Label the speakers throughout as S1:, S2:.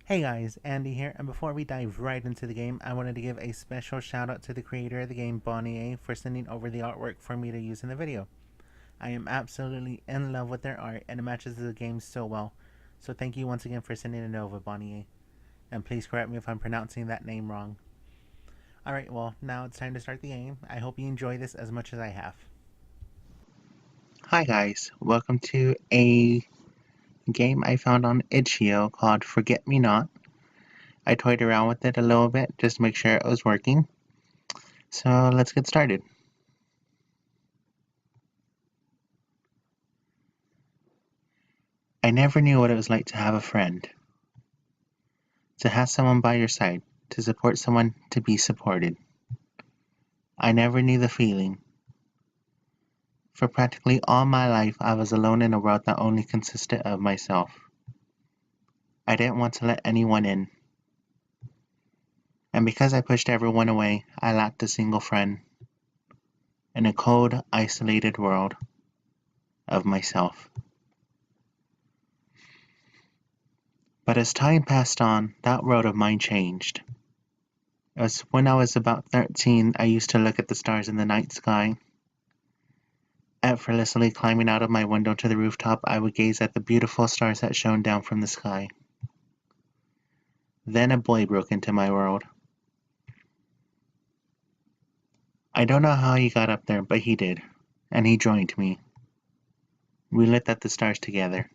S1: Hey guys, Andy here, and before we dive right into the game, I wanted to give a special shout out to the creator of the game, Bonnie A, for sending over the artwork for me to use in the video. I am absolutely in love with their art, and it matches the game so well. So thank you once again for sending it over, Bonnie A. And please correct me if I'm pronouncing that name wrong. Alright, well, now it's time to start the game. I hope you enjoy this as much as I have. Hi guys, welcome to a game I found on itch.io called Forget Me Not. I toyed around with it a little bit just to make sure it was working. So let's get started. I never knew what it was like to have a friend, to have someone by your side, to support someone, to be supported. I never knew the feeling. For practically all my life, I was alone in a world that only consisted of myself. I didn't want to let anyone in. And because I pushed everyone away, I lacked a single friend in a cold, isolated world of myself. But as time passed on, that world of mine changed. As when I was about 13, I used to look at the stars in the night sky. Effortlessly climbing out of my window to the rooftop, I would gaze at the beautiful stars that shone down from the sky. Then a boy broke into my world. I don't know how he got up there, but he did, and he joined me. We looked at the stars together.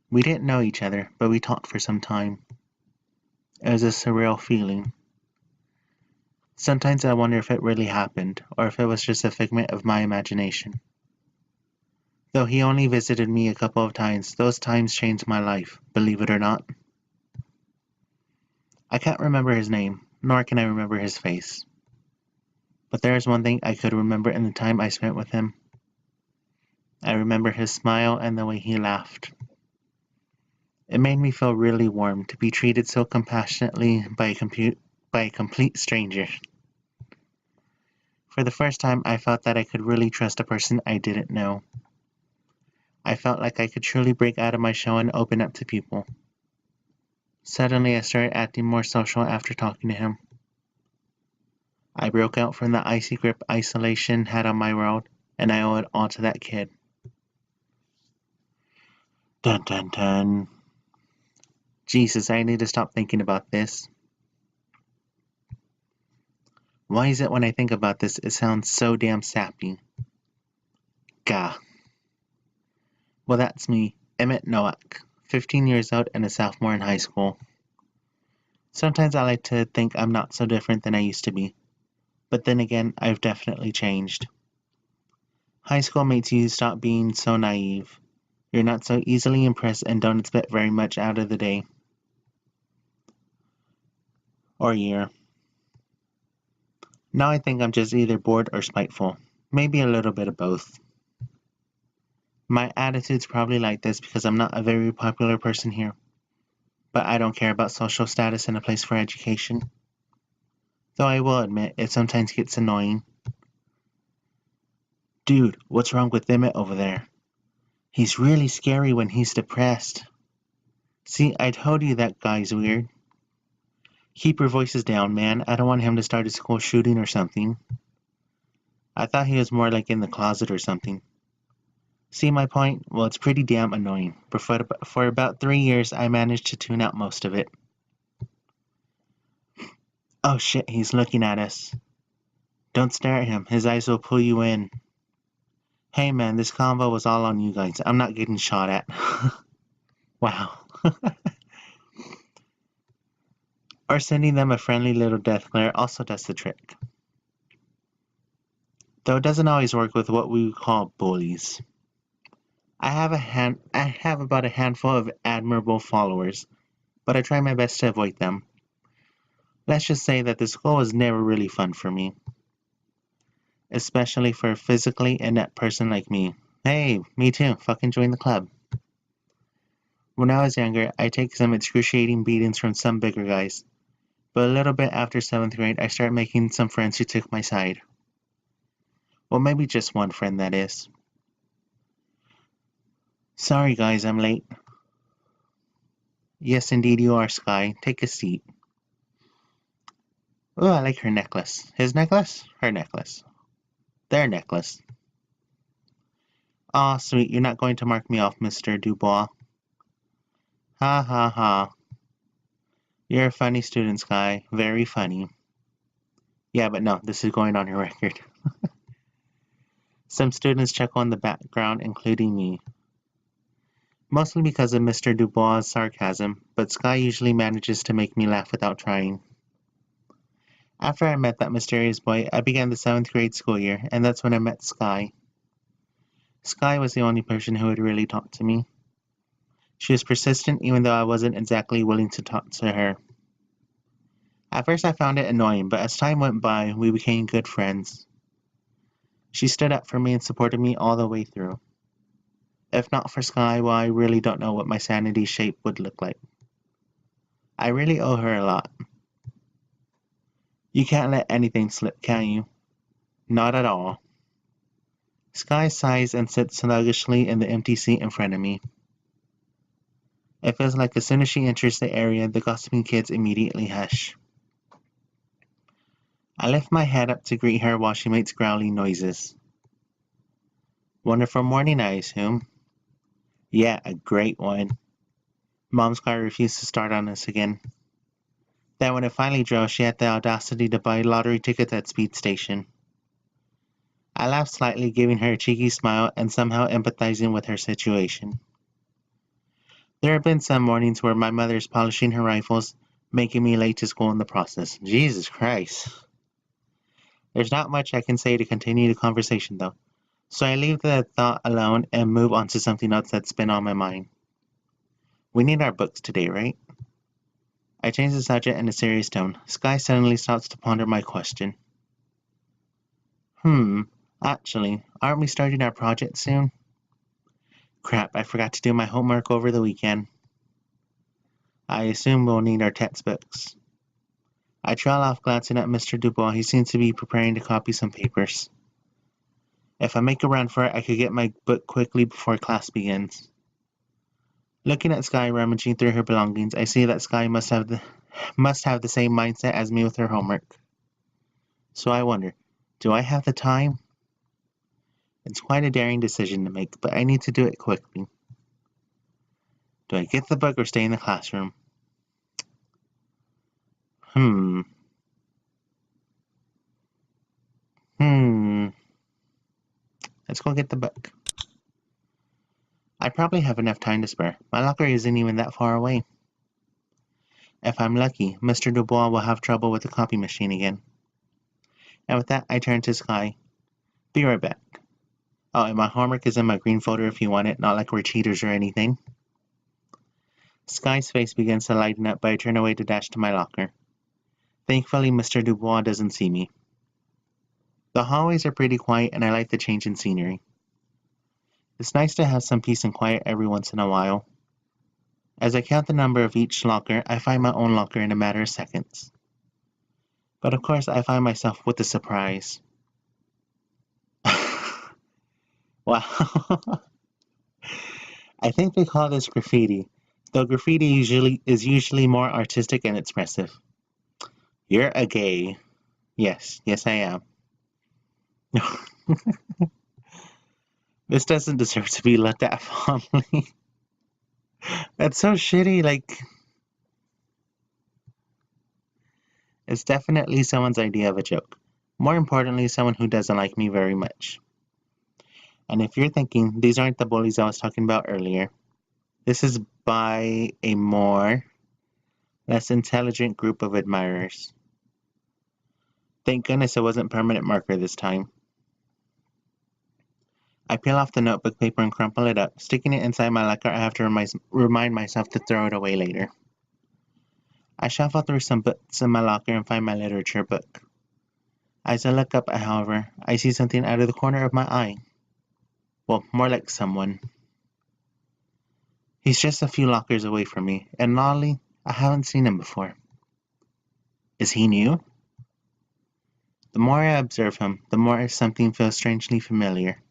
S1: We didn't know each other, but we talked for some time. It was a surreal feeling. Sometimes I wonder if it really happened, or if it was just a figment of my imagination. Though he only visited me a couple of times, those times changed my life, believe it or not. I can't remember his name, nor can I remember his face. But there is one thing I could remember in the time I spent with him. I remember his smile and the way he laughed. It made me feel really warm to be treated so compassionately by a complete stranger. For the first time, I felt that I could really trust a person I didn't know. I felt like I could truly break out of my shell and open up to people. Suddenly, I started acting more social after talking to him. I broke out from the icy grip isolation had on my world, and I owe it all to that kid. Dun dun dun. Jesus, I need to stop thinking about this. Why is it when I think about this, it sounds so damn sappy? Gah. Well, that's me, Emmett Noack, 15 years old and a sophomore in high school. Sometimes I like to think I'm not so different than I used to be, but then again, I've definitely changed. High school makes you stop being so naive. You're not so easily impressed and don't expect very much out of the day or year. Now I think I'm just either bored or spiteful, maybe a little bit of both. My attitude's probably like this because I'm not a very popular person here, but I don't care about social status in a place for education. Though I will admit, it sometimes gets annoying. Dude, what's wrong with Emmett over there? He's really scary when he's depressed. See, I told you that guy's weird. Keep your voices down, man. I don't want him to start a school shooting or something. I thought he was more like in the closet or something. See my point? Well, it's pretty damn annoying. But for about 3 years, I managed to tune out most of it. Oh shit, he's looking at us. Don't stare at him. His eyes will pull you in. Hey man, this convo was all on you guys. I'm not getting shot at. Wow. Or sending them a friendly little death glare also does the trick. Though it doesn't always work with what we would call bullies. I have about a handful of admirable followers, but I try my best to avoid them. Let's just say that the school was never really fun for me. Especially for a physically inept person like me. Hey, me too. Fucking join the club. When I was younger, I take some excruciating beatings from some bigger guys. But a little bit after 7th grade, I started making some friends who took my side. Well, maybe just one friend, that is. Sorry guys, I'm late. Yes, indeed you are, Sky. Take a seat. Oh, I like her necklace. His necklace? Her necklace. Their necklace. Aw, sweet, you're not going to mark me off, Mr. Dubois. Ha ha ha. You're a funny student, Sky. Very funny. Yeah, but no, this is going on your record. Some students chuckle in the background, including me. Mostly because of Mr. Dubois' sarcasm, but Sky usually manages to make me laugh without trying. After I met that mysterious boy, I began the 7th grade school year, and that's when I met Sky. Sky was the only person who would really talk to me. She was persistent even though I wasn't exactly willing to talk to her. At first I found it annoying, but as time went by, we became good friends. She stood up for me and supported me all the way through. If not for Sky, well, I really don't know what my sanity shape would look like. I really owe her a lot. You can't let anything slip, can you? Not at all. Sky sighs and sits sluggishly in the empty seat in front of me. It feels like as soon as she enters the area, the gossiping kids immediately hush. I lift my head up to greet her while she makes growly noises. Wonderful morning, I assume. Yeah, a great one. Mom's car refused to start on us again. Then when it finally drove, she had the audacity to buy lottery tickets at Speed Station. I laughed slightly, giving her a cheeky smile and somehow empathizing with her situation. There have been some mornings where my mother is polishing her rifles, making me late to school in the process. Jesus Christ. There's not much I can say to continue the conversation, though, so I leave the thought alone and move on to something else that's been on my mind. We need our books today, right? I change the subject in a serious tone. Sky suddenly stops to ponder my question. Hmm, actually, aren't we starting our project soon? Crap, I forgot to do my homework over the weekend. I assume we'll need our textbooks. I trail off, glancing at Mr. Dubois. He seems to be preparing to copy some papers. If I make a run for it, I could get my book quickly before class begins. Looking at Sky rummaging through her belongings, I see that Sky must have the same mindset as me with her homework. So I wonder, do I have the time? It's quite a daring decision to make, but I need to do it quickly. Do I get the book or stay in the classroom? Hmm. Hmm. Let's go get the book. I probably have enough time to spare. My locker isn't even that far away. If I'm lucky, Mr. Dubois will have trouble with the copy machine again. And with that, I turn to Sky. Be right back. Oh, and my homework is in my green folder if you want it, not like we're cheaters or anything. Sky's face begins to lighten up, but I turn away to dash to my locker. Thankfully, Mr. Dubois doesn't see me. The hallways are pretty quiet, and I like the change in scenery. It's nice to have some peace and quiet every once in a while. As I count the number of each locker, I find my own locker in a matter of seconds. But of course, I find myself with a surprise. Wow. I think they call this graffiti, though graffiti usually more artistic and expressive. You're a gay. Yes, yes I am. This doesn't deserve to be looked at fondly. That's so shitty, like, it's definitely someone's idea of a joke. More importantly, someone who doesn't like me very much. And if you're thinking, these aren't the bullies I was talking about earlier, this is by a less intelligent group of admirers. Thank goodness it wasn't permanent marker this time. I peel off the notebook paper and crumple it up. Sticking it inside my locker, I have to remind myself to throw it away later. I shuffle through some books in my locker and find my literature book. As I look up, however, I see something out of the corner of my eye. Well, more like someone. He's just a few lockers away from me, and oddly, I haven't seen him before. Is he new? The more I observe him, the more something feels strangely familiar.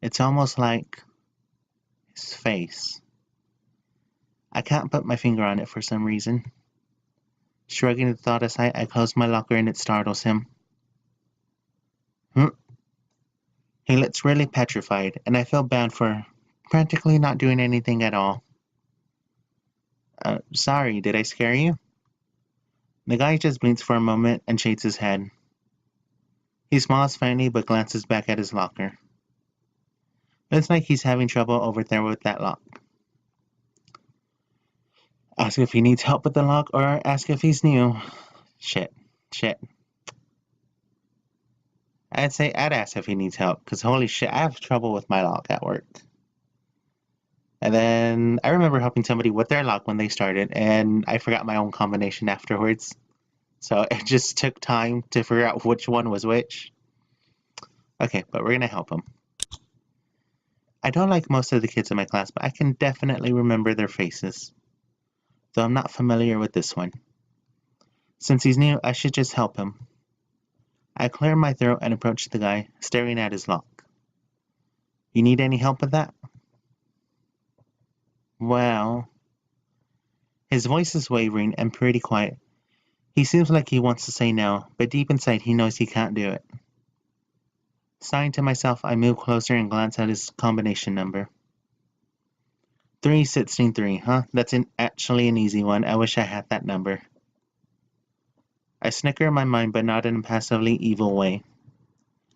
S1: It's almost like his face. I can't put my finger on it for some reason. Shrugging the thought aside, I close my locker and it startles him. Hmm. He looks really petrified, and I feel bad for practically not doing anything at all. Sorry, did I scare you? The guy just blinks for a moment and shakes his head. He smiles faintly but glances back at his locker. Looks like he's having trouble over there with that lock. Ask if he needs help with the lock or ask if he's new. Shit. I'd say I'd ask if he needs help, because holy shit, I have trouble with my lock at work. And then I remember helping somebody with their lock when they started, and I forgot my own combination afterwards. So it just took time to figure out which one was which. Okay, but we're gonna help him. I don't like most of the kids in my class, but I can definitely remember their faces. Though I'm not familiar with this one. Since he's new, I should just help him. I clear my throat and approach the guy, staring at his lock. You need any help with that? Well... His voice is wavering and pretty quiet. He seems like he wants to say no, but deep inside he knows he can't do it. Sighing to myself, I move closer and glance at his combination number. 363, huh? That's actually an easy one. I wish I had that number. I snicker in my mind, but not in a passively evil way.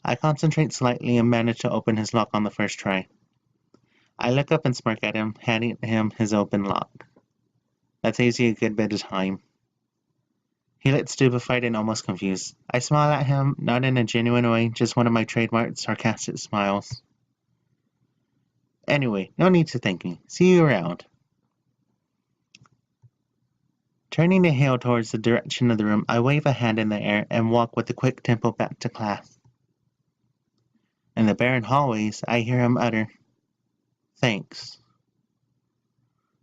S1: I concentrate slightly and manage to open his lock on the first try. I look up and smirk at him, handing him his open lock. That saves you a good bit of time. He looks stupefied and almost confused. I smile at him, not in a genuine way, just one of my trademark sarcastic smiles. Anyway, no need to thank me. See you around. Turning to heel towards the direction of the room, I wave a hand in the air and walk with a quick tempo back to class. In the barren hallways, I hear him utter, "Thanks."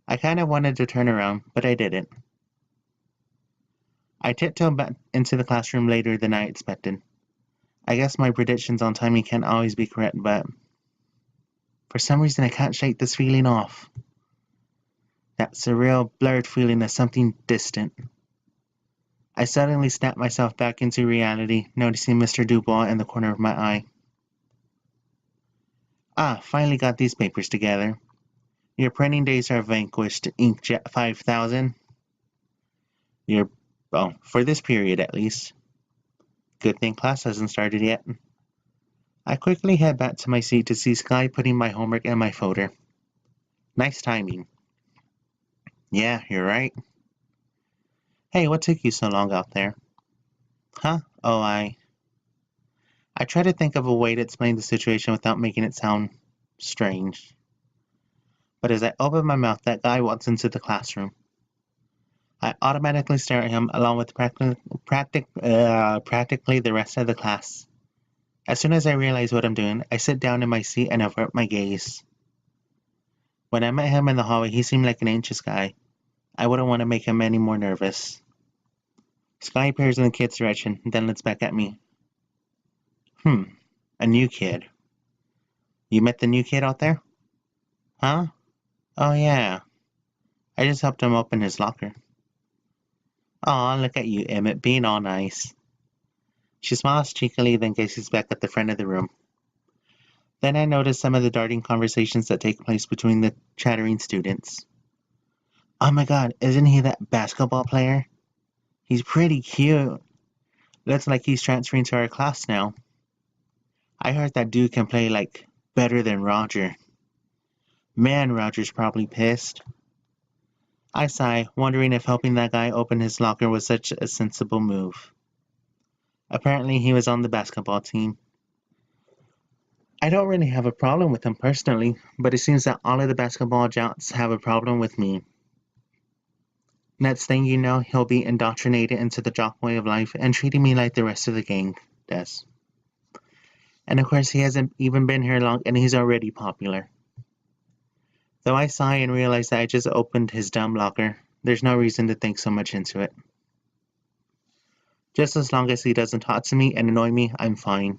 S1: I kinda wanted to turn around, but I didn't. I tiptoed back into the classroom later than I expected. I guess my predictions on timing can't always be correct, but for some reason I can't shake this feeling off. That surreal, blurred feeling of something distant. I suddenly snapped myself back into reality, noticing Mr. Dubois in the corner of my eye. Ah, finally got these papers together. Your printing days are vanquished, Inkjet 5000. Well, for this period at least. Good thing class hasn't started yet. I quickly head back to my seat to see Sky putting my homework in my folder. Nice timing. Yeah, you're right. Hey, what took you so long out there? Huh? Oh, I try to think of a way to explain the situation without making it sound strange. But as I open my mouth, that guy walks into the classroom. I automatically stare at him along with practically the rest of the class. As soon as I realize what I'm doing, I sit down in my seat and avert my gaze. When I met him in the hallway, he seemed like an anxious guy. I wouldn't want to make him any more nervous. Sky peers in the kid's direction, then looks back at me. A new kid. You met the new kid out there? Huh? Oh yeah. I just helped him open his locker. Aw, look at you, Emmett, being all nice. She smiles cheekily, then gazes back at the front of the room. Then I notice some of the darting conversations that take place between the chattering students. Oh my god, isn't he that basketball player? He's pretty cute. Looks like he's transferring to our class now. I heard that dude can play, like, better than Roger. Man, Roger's probably pissed. I sigh, wondering if helping that guy open his locker was such a sensible move. Apparently he was on the basketball team. I don't really have a problem with him personally, but it seems that all of the basketball jocks have a problem with me. Next thing you know, he'll be indoctrinated into the jock way of life and treating me like the rest of the gang does. And of course, he hasn't even been here long and he's already popular. Though I sigh and realize that I just opened his dumb locker, there's no reason to think so much into it. Just as long as he doesn't talk to me and annoy me, I'm fine.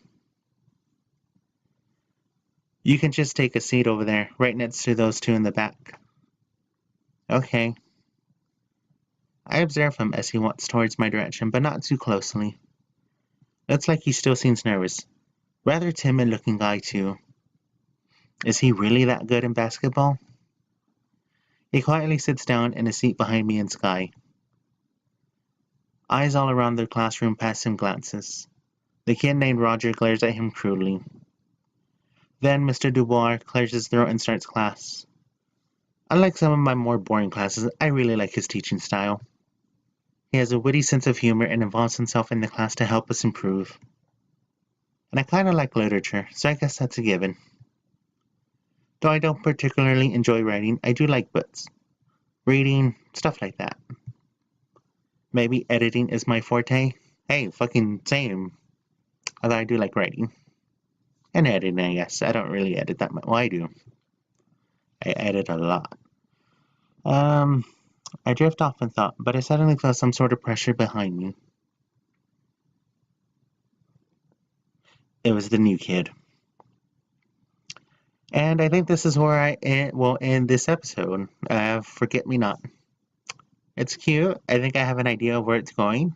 S1: You can just take a seat over there, right next to those two in the back. Okay. I observe him as he walks towards my direction, but not too closely. Looks like he still seems nervous. Rather timid looking guy, too. Is he really that good in basketball? He quietly sits down in a seat behind me and Sky. Eyes all around the classroom pass him glances. The kid named Roger glares at him cruelly. Then Mr. Dubois clears his throat and starts class. Unlike some of my more boring classes, I really like his teaching style. He has a witty sense of humor and involves himself in the class to help us improve. And I kinda like literature, so I guess that's a given. Though I don't particularly enjoy writing, I do like books. Reading, stuff like that. Maybe editing is my forte? Hey, fucking same. Although I do like writing. And editing, I guess. I don't really edit that much. Well, I do. I edit a lot. Um, I drift off in thought, but I suddenly felt some sort of pressure behind me. It was the new kid. And I think this is where will end this episode of Forget Me Not. It's cute. I think I have an idea of where it's going.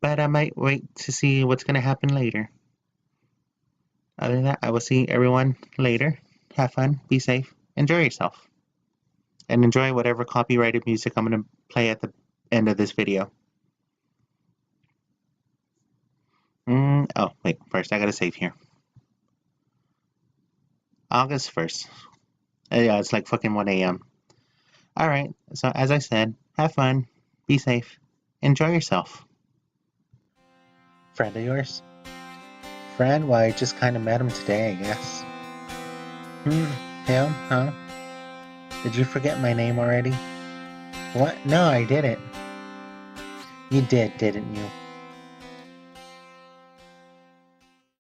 S1: But I might wait to see what's going to happen later. Other than that, I will see everyone later. Have fun, be safe, enjoy yourself. And enjoy whatever copyrighted music I'm going to play at the end of this video. Oh, wait, first I gotta save here. August 1st. Yeah, it's like fucking 1 a.m. Alright, so as I said, have fun, be safe, enjoy yourself. Friend of yours? Friend? Well, I just kinda met him today, I guess. Him? Huh? Did you forget my name already? What? No, I didn't. You did, didn't you?